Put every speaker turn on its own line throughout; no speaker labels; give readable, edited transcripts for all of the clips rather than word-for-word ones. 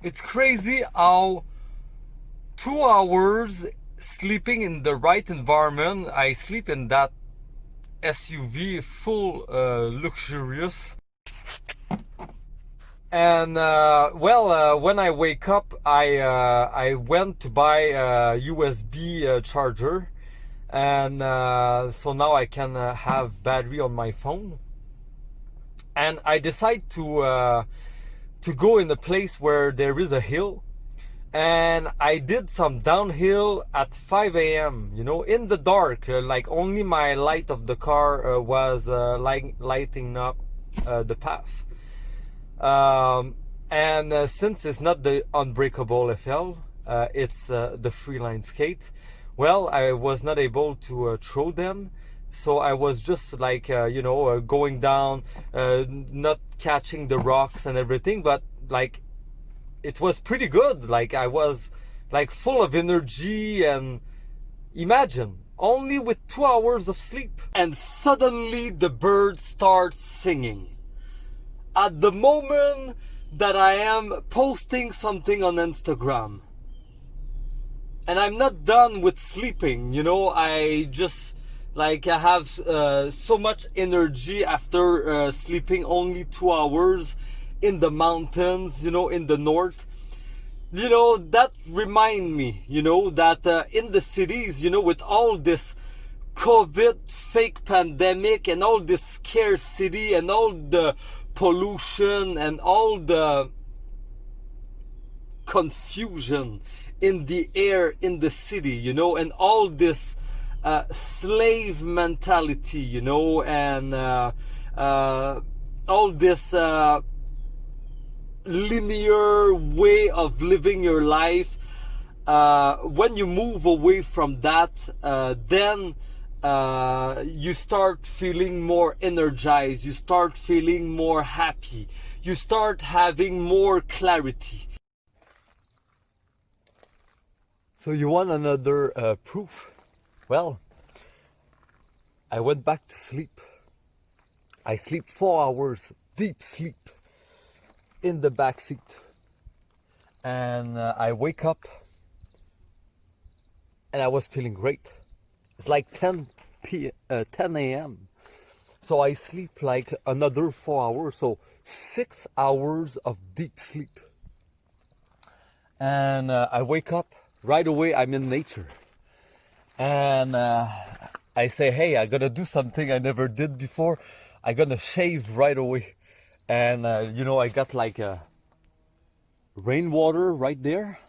It's crazy how 2 hours sleeping in the right environment. I sleep in that SUV, full luxurious. And when I wake up, I went to buy a USB charger, and so now I can have battery on my phone. And I decide to go in a place where there is a hill, and I did some downhill at 5 a.m. You know, in the dark, like only my light of the car was lighting up the path. And since it's not the unbreakable FL, it's the freeline skate. Well, I was not able to throw them, so I was just like going down, not catching the rocks and everything, but like it was pretty good. Like I was like full of energy, and imagine only with 2 hours of sleep, and suddenly the birds start singing at the moment that I am posting something on Instagram. And I'm not done with sleeping, you know. I just like I have so much energy after sleeping only 2 hours in the mountains, you know, in the north. You know, that remind me, you know, that in the cities, you know, with all this COVID fake pandemic and all this scarcity and all the pollution and all the confusion in the air in the city, you know, and all this slave mentality, you know, and all this linear way of living your life. When you move away from that, then you start feeling more energized, you start feeling more happy, you start having more clarity. So you want another proof? Well, I went back to sleep. I sleep 4 hours, deep sleep, in the back seat. And I wake up and I was feeling great. It's like 10 a.m. So I sleep like another 4 hours, so 6 hours of deep sleep. And I wake up right away. I'm in nature, and I say, hey, I gotta do something I never did before. I gonna shave right away. And you know, I got like a rainwater right there,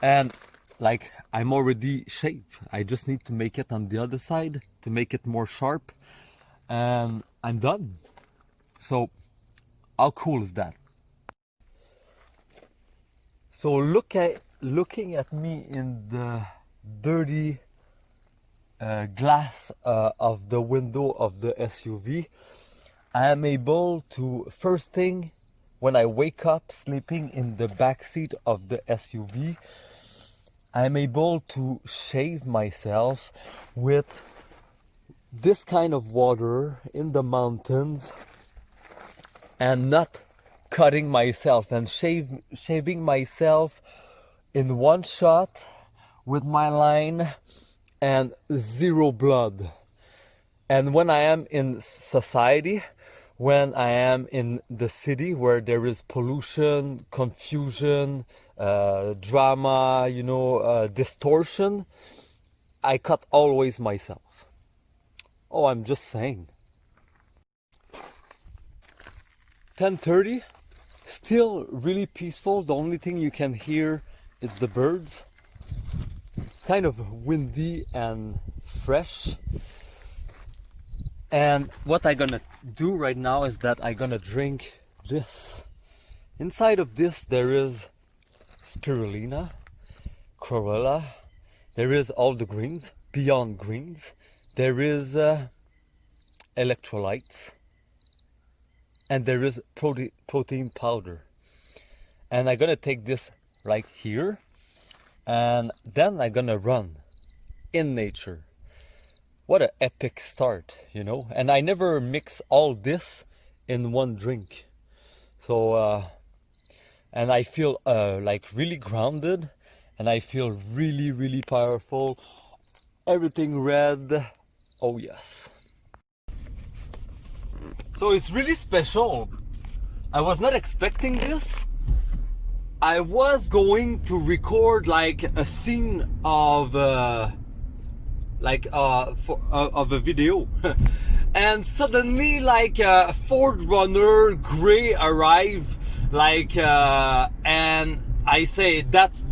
and like I'm already shaved. I just need to make it on the other side to make it more sharp, and I'm done. So how cool is that? So looking at me in the dirty glass of the window of the SUV, I am able to, first thing, when I wake up sleeping in the back seat of the SUV, I'm able to shave myself with this kind of water in the mountains, and not cutting myself and shaving myself in one shot with my line and zero blood. And when I am in society, when I am in the city where there is pollution, confusion, drama, you know, distortion, I cut always myself. Oh, I'm just saying. 10:30, still really peaceful. The only thing you can hear is the birds. It's kind of windy and fresh. And what I'm gonna do right now is that I'm gonna drink this. Inside of this there is spirulina, chlorella, there is all the greens, beyond greens, there is electrolytes, and there is protein powder. And I'm gonna take this right here, and then I'm gonna run in nature. What an epic start, you know. And I never mix all this in one drink. So and I feel like really grounded, and I feel really powerful. Everything red. Oh yes. So it's really special. I was not expecting this. I was going to record like a scene of of a video, and suddenly like a Ford Runner gray arrived, like and I say that's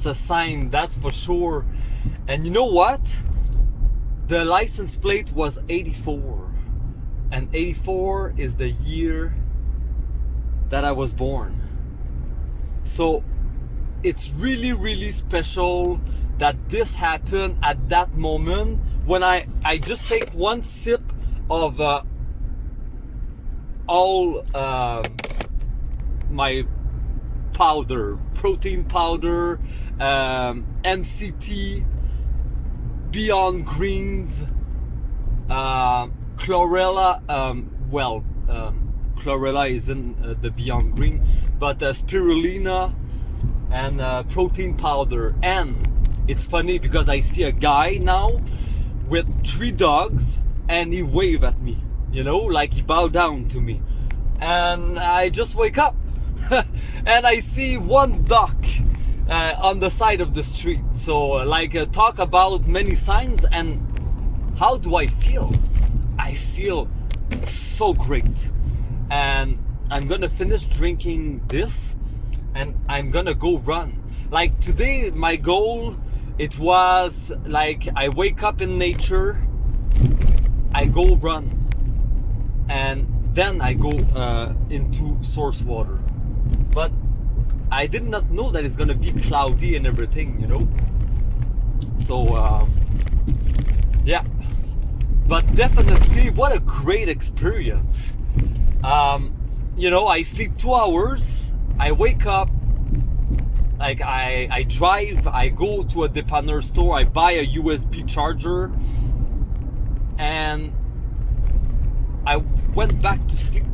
a sign, that's for sure. And you know what? The license plate was 84, and 84 is the year that I was born. So it's really special that this happened at that moment, when I just take one sip of all my powder, protein powder, MCT, Beyond Greens, chlorella. Chlorella isn't the Beyond Green, but spirulina and protein powder. And it's funny because I see a guy now with 3 dogs, and he waved at me, you know, like he bowed down to me. And I just wake up and I see 1 duck on the side of the street. So like talk about many signs. And how do I feel? I feel so great. And I'm gonna finish drinking this, and I'm gonna go run. Like today, my goal, it was like I wake up in nature, I go run, and then I go into source water. But I did not know that it's gonna be cloudy and everything, you know. So yeah, but definitely what a great experience. You know, I sleep 2 hours, I wake up, like I drive, I go to a dépanneur store, I buy a USB charger, and I went back to sleep.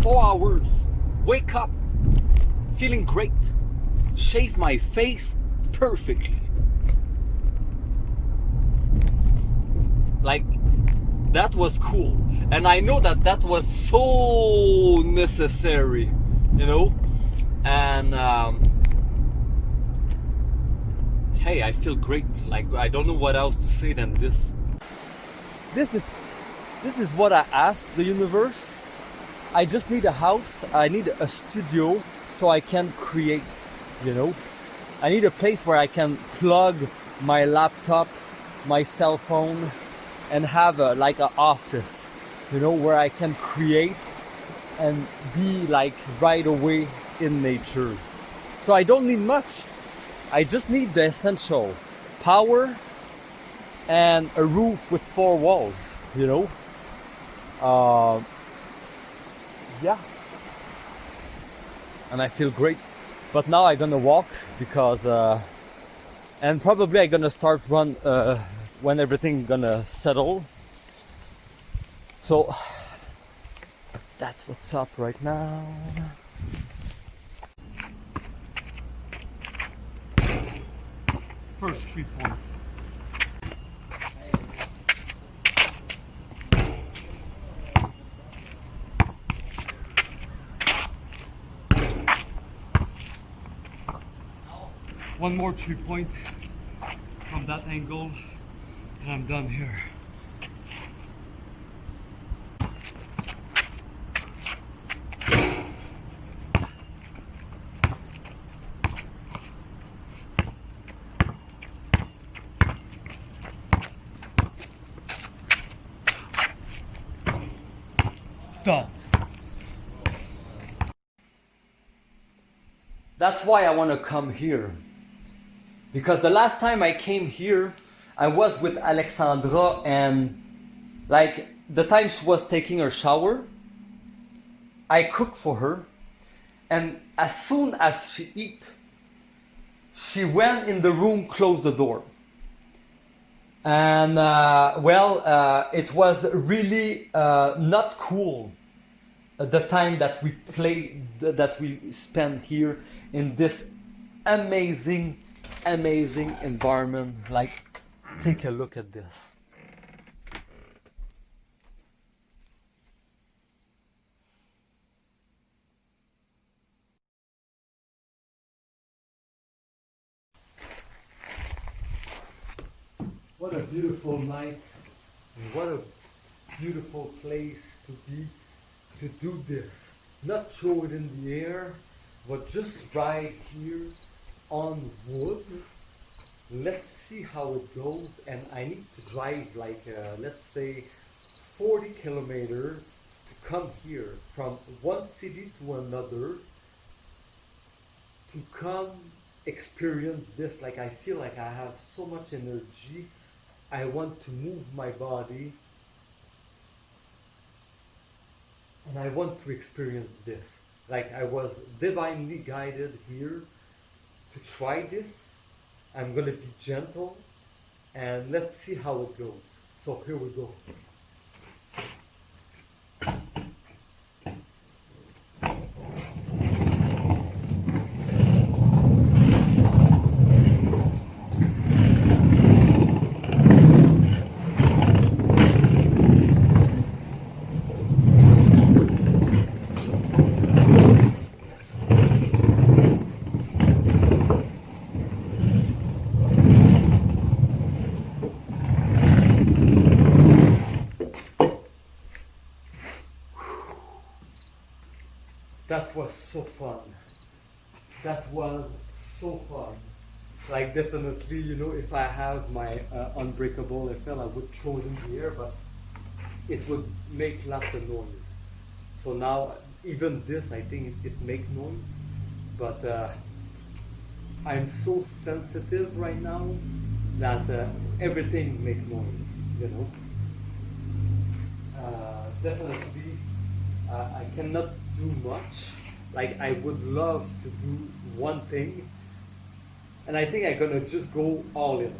4 hours, wake up, feeling great, shave my face perfectly. Like, that was cool. And I know that that was so necessary, you know. And hey, I feel great. Like, I don't know what else to say than this. This is what I asked the universe. I just need a house, I need a studio so I can create, you know. I need a place where I can plug my laptop, my cell phone, and have like an office, you know, where I can create and be like right away in nature. So I don't need much. I just need the essential: power and a roof with 4 walls, you know. Yeah, and I feel great. But now I'm gonna walk because and probably I'm gonna start run when everything gonna settle. So that's what's up right now. First 3 point. One more 3 point from that angle, and I'm done here. Done. That's why I want to come here. Because the last time I came here, I was with Alexandra, and like the time she was taking her shower, I cooked for her, and as soon as she eat, she went in the room, closed the door. And it was really not cool the time that we play, that we spend here in this amazing, amazing environment. Like, take a look at this. What a beautiful night, and what a beautiful place to be, to do this. Not throw it in the air, but just right here on wood. Let's see how it goes, and I need to drive like, let's say, 40 kilometers to come here from one city to another to come experience this. Like, I feel like I have so much energy. I want to move my body, and I want to experience this. Like, I was divinely guided here to try this. I'm gonna be gentle, and let's see how it goes. So here we go. That was so fun. That was so fun. Like, definitely, you know, if I have my unbreakable FL, I would throw it in the air, but it would make lots of noise. So now, even this, I think it makes noise, but I'm so sensitive right now that everything makes noise, you know. Definitely, I cannot do much. Like, I would love to do one thing, and I think I'm gonna just go all in.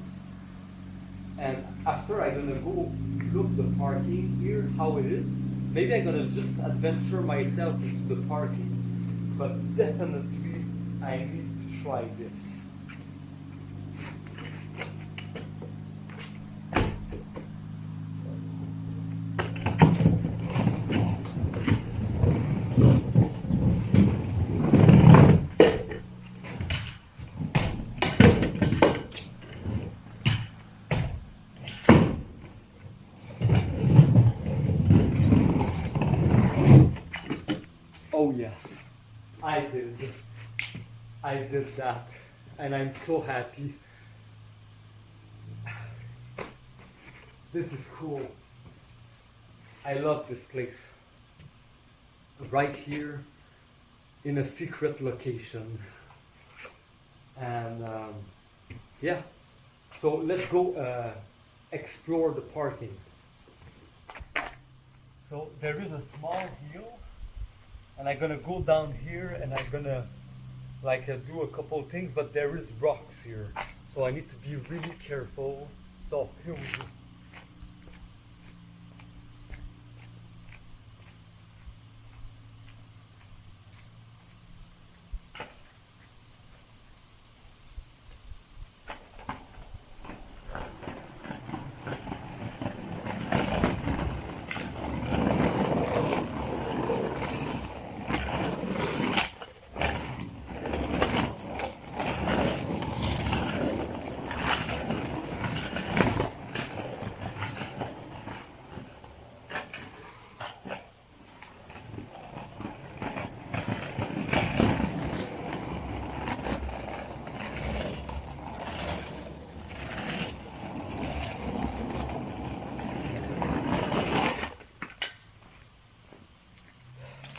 And after, I'm gonna go look the parking here, how it is. Maybe I'm gonna just adventure myself into the parking, but definitely I need to try this. Oh yes, I did. I did that, and I'm so happy. This is cool. I love this place. Right here, in a secret location. And yeah, so let's go explore the parking. So there is a small hill, and I'm gonna go down here, and I'm gonna like do a couple things, but there is rocks here, so I need to be really careful. So here we go.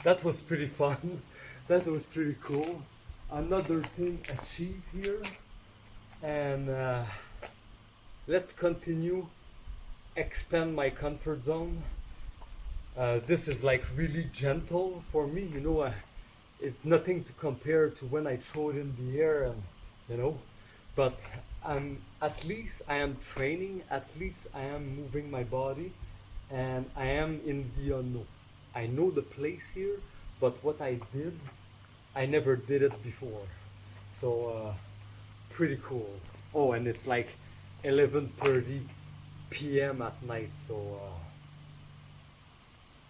That was pretty fun. That was pretty cool. Another thing achieved here, and let's continue expand my comfort zone. This is like really gentle for me, you know. It's nothing to compare to when I throw it in the air, and you know. But at least I am training. At least I am moving my body, and I am in the unknown. I know the place here, but what I did, I never did it before. So pretty cool. Oh, and it's like 11:30 p.m. at night. So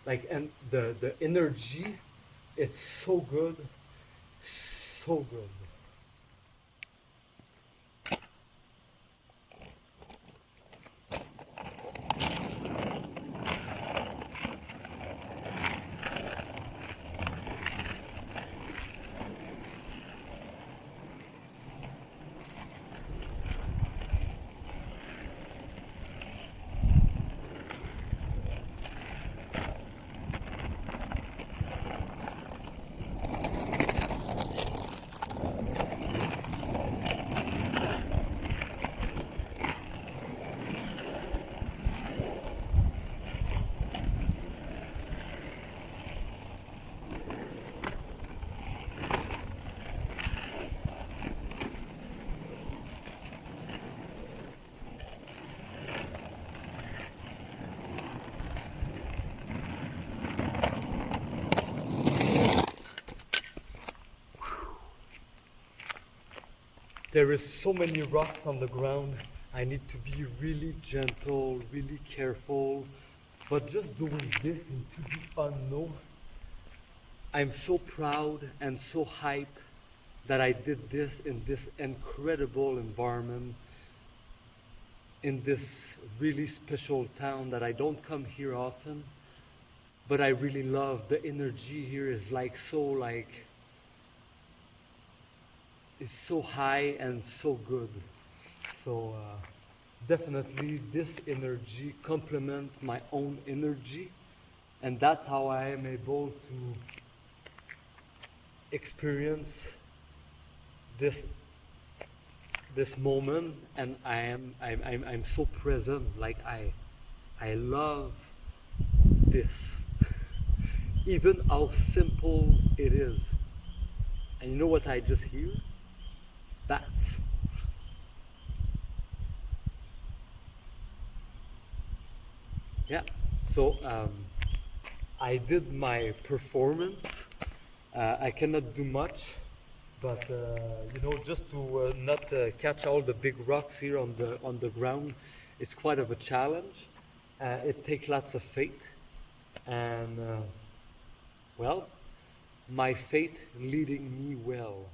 like, and the energy, it's so good, so good. There is so many rocks on the ground. I need to be really gentle, really careful. But just doing this into the unknown, I'm so proud and so hyped that I did this in this incredible environment, in this really special town that I don't come here often. But I really love the energy here is like so like it's so high and so good. So definitely this energy complements my own energy, and that's how I am able to experience this moment, and I'm so present. Like I love this, even how simple it is. And you know what I just hear? Bats. Yeah. So I did my performance. I cannot do much, but you know, just to not catch all the big rocks here on the ground, it's quite of a challenge. It takes lots of faith, and well, my faith leading me well.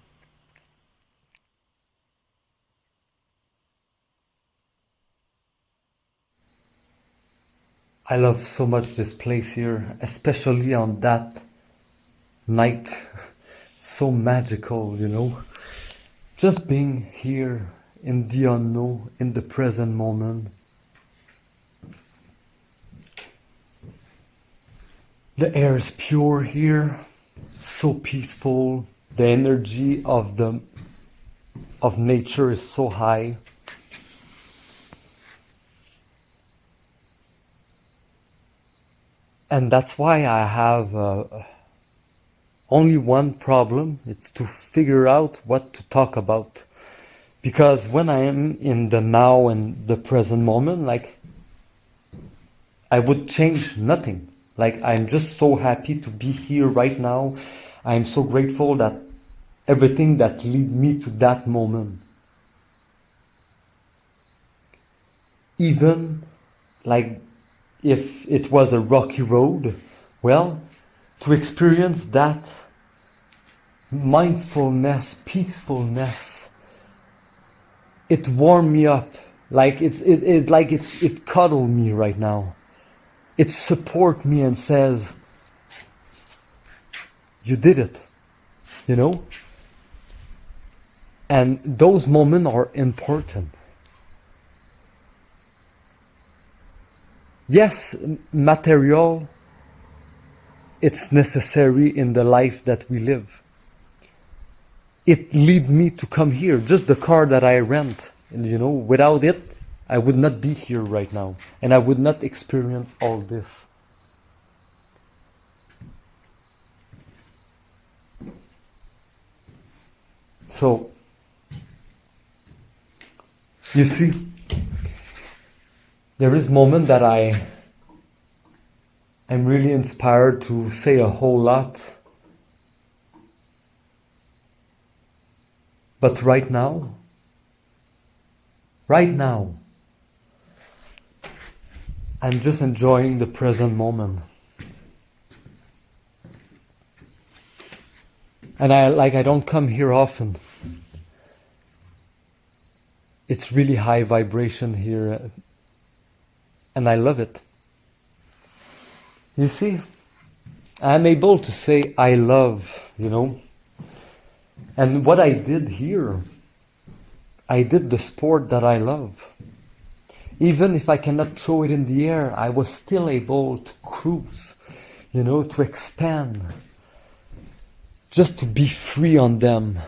I love so much this place here, especially on that night. So magical, you know. Just being here in the unknown, in the present moment. The air is pure here, so peaceful. The energy of nature is so high. And that's why I have only one problem. It's to figure out what to talk about. Because when I am in the now and the present moment, like, I would change nothing. Like, I'm just so happy to be here right now. I'm so grateful that everything that lead me to that moment. Even like if it was a rocky road, well, to experience that mindfulness, peacefulness, it warmed me up. Like it cuddled me right now. It support me and says, you did it, you know? And those moments are important. Yes, material, it's necessary in the life that we live. It lead me to come here, just the car that I rent. And you know, without it, I would not be here right now. And I would not experience all this. So, you see, there is moment that I I'm really inspired to say a whole lot. But right now, I'm just enjoying the present moment. And I don't come here often. It's really high vibration here, and I love it. You see, I'm able to say I love, And what I did here, I did the sport that I love. Even if I cannot throw it in the air, I was still able to cruise, to expand. Just to be free on them,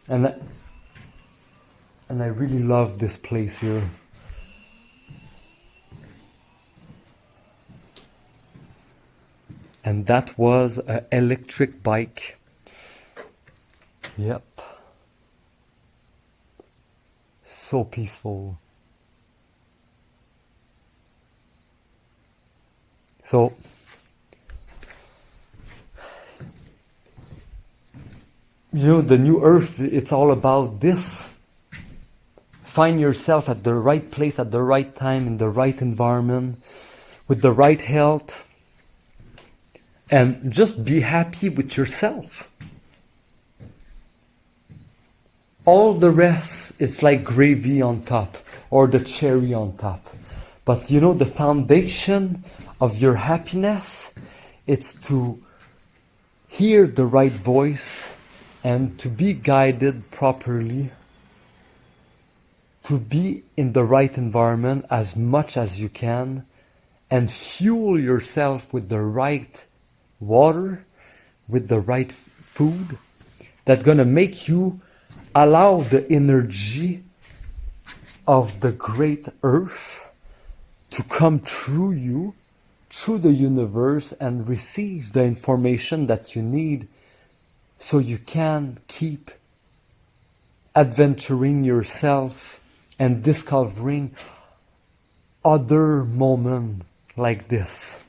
And I really love this place here. And that was an electric bike. Yep. So peaceful. So, the new earth, it's all about this. Find yourself at the right place, at the right time, in the right environment, with the right health, and just be happy with yourself. All the rest is like gravy on top, or the cherry on top. But the foundation of your happiness, it's to hear the right voice and to be guided properly, to be in the right environment as much as you can, and fuel yourself with the right water, with the right food, that's gonna make you allow the energy of the great earth to come through you, through the universe, and receive the information that you need so you can keep adventuring yourself and discovering other moments like this.